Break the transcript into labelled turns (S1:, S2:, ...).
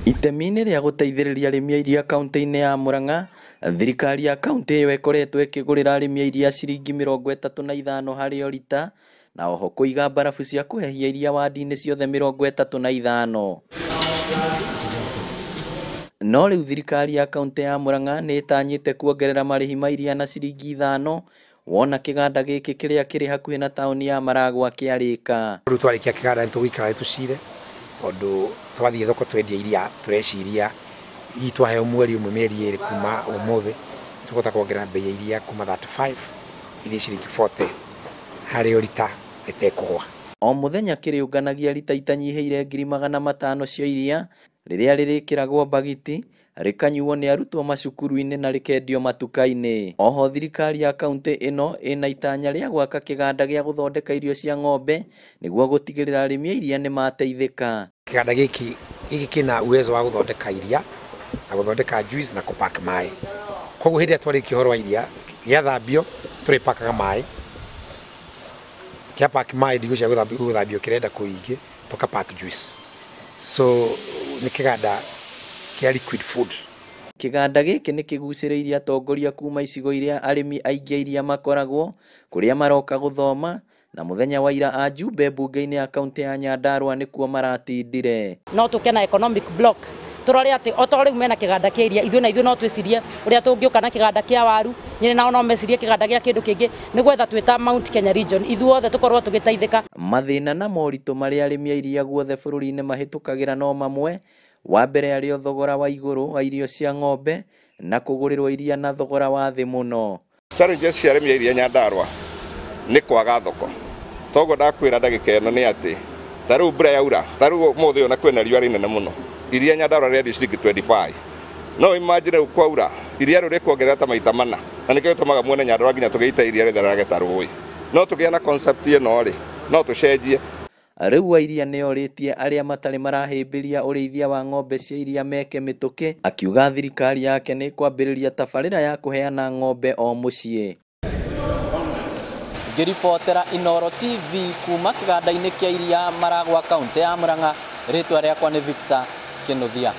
S1: Itemi-inĩ rĩa gũteithĩrĩria arĩmi a iria kaunti-inĩ ya Murang'a, thirikari ya kaunti ĩyo ĩkoretwo ĩkĩgũrĩra arĩmi a iria ciringi 35 harĩ o rita, na oho kũiga mbarabu cia kũhehia iria wadi-inĩ ciothe 35. No rĩu thirikari ya kaunti ya Murang'a nĩ ĩtanyĩte kuongerera marĩhi ma iria na ciringi 5 wona kĩganda gĩkĩ kĩrĩa kĩrĩ hakuhĩ na taũni ya Maragwa kĩarĩka.
S2: Rĩu twarĩkia kĩganda nĩtũgũikara tũcire tondũ twathiĩ thoko twendia iria tũreciria twaheo mweri ũmwe mĩeri ĩrĩ kuma ũmũthĩ tũkũhota kuongerera bei ya iria kuma 35 ithiĩ ciringi 40 harĩ o rita ĩtekũgũa.
S1: O mũthenya kĩrĩũnganagia rita itanyihĩire 500 cia iria rĩrĩa rĩrĩkĩragwo bagiti rĩkanyuo nĩ arutwo macukuru-inĩ na rĩkendio matuka-inĩ. Oho thirikari ya kaunti ĩno ĩna itanya rĩa gwaka kĩganda gĩa gũthondeka irio cia ng'ombe nĩguo gũtigĩrĩra arĩmi a iria nĩ mateithĩka.
S2: Kĩganda gĩkĩ kĩna uwezo wa gũthondeka iria na gũthondeka juice na kũpack maĩ. Koguo hĩndĩ ĩrĩa twarĩkia ũhoro wa iria gĩathambio tũrĩpakaga maĩ, kĩapack maĩ ndigũcia gũthambio kĩrenda kũingĩ tũkapack juice. So nĩ kĩganda kia liquid food.
S1: Kĩganda gĩkĩ nĩ kĩgucĩrĩirie atongoria kuma icigo iria arĩmi aingĩ iria makoragwo kũrĩa maroka gũthoma, na mũthenya wa ira ajumbe mbunge-inĩ ya kaunti ya Nyandarua nĩkuo maratindire.
S3: No tũkena economic block tũrore atĩ o to rĩu mena kĩganda kĩa iria ithuĩ no twĩcirie ũrĩa tũngĩũka na kĩganda kĩa waru, Nyĩrĩ nao no mecirie kĩganda gĩa kĩndũ kĩngĩ nĩgwetha twĩta Mount Kenya region ithuothe tũkorwo tũgĩteithĩka.
S1: Mathĩna na moritũ marĩa arĩmi a iria guothe bũrũri-inĩ mahĩtũkagĩra no mamwe. Wa mbere arĩ o thogora wa igũrũ wa irio cia ng'ombe na kũgũrĩrwo iria na thogora wa thĩ mũno.
S4: Challenges cia arĩmi a iria Nyandarua nĩ kwaga thoko. Toguo ndakwĩra ndagĩka ĩno nĩ atĩ ta rĩu mbura yaura, ta rĩu ũmũthĩ ona kwĩna riũa rĩnene mũno, iria Nyandarua rĩendio ciringi 25. No imagine rĩu kwaura iria rĩu rĩkuongerera ta maita 4, na nĩkĩo gĩtũmaga muone Nyandarua nginya tũgĩita iria rĩtherage rũĩ. No tũgĩa na concept ĩno rĩ, no tũcenjie.
S1: Rĩu wa iria nĩorĩtie arĩa matarĩ marahĩmbĩria ũrĩithia wa ng'ombe cia iria meke mĩtũkĩ, akiuga thirikari yake nĩ kwambĩrĩria tabarĩra ya kũheana ng'ombe o mũciĩ. Ngĩribotera Inooro TV kuma kĩganda-inĩ kĩa iria Maragwa kaunti ya Murang'a, rĩtwa rĩakwa nĩ Victor Kĩnuthia.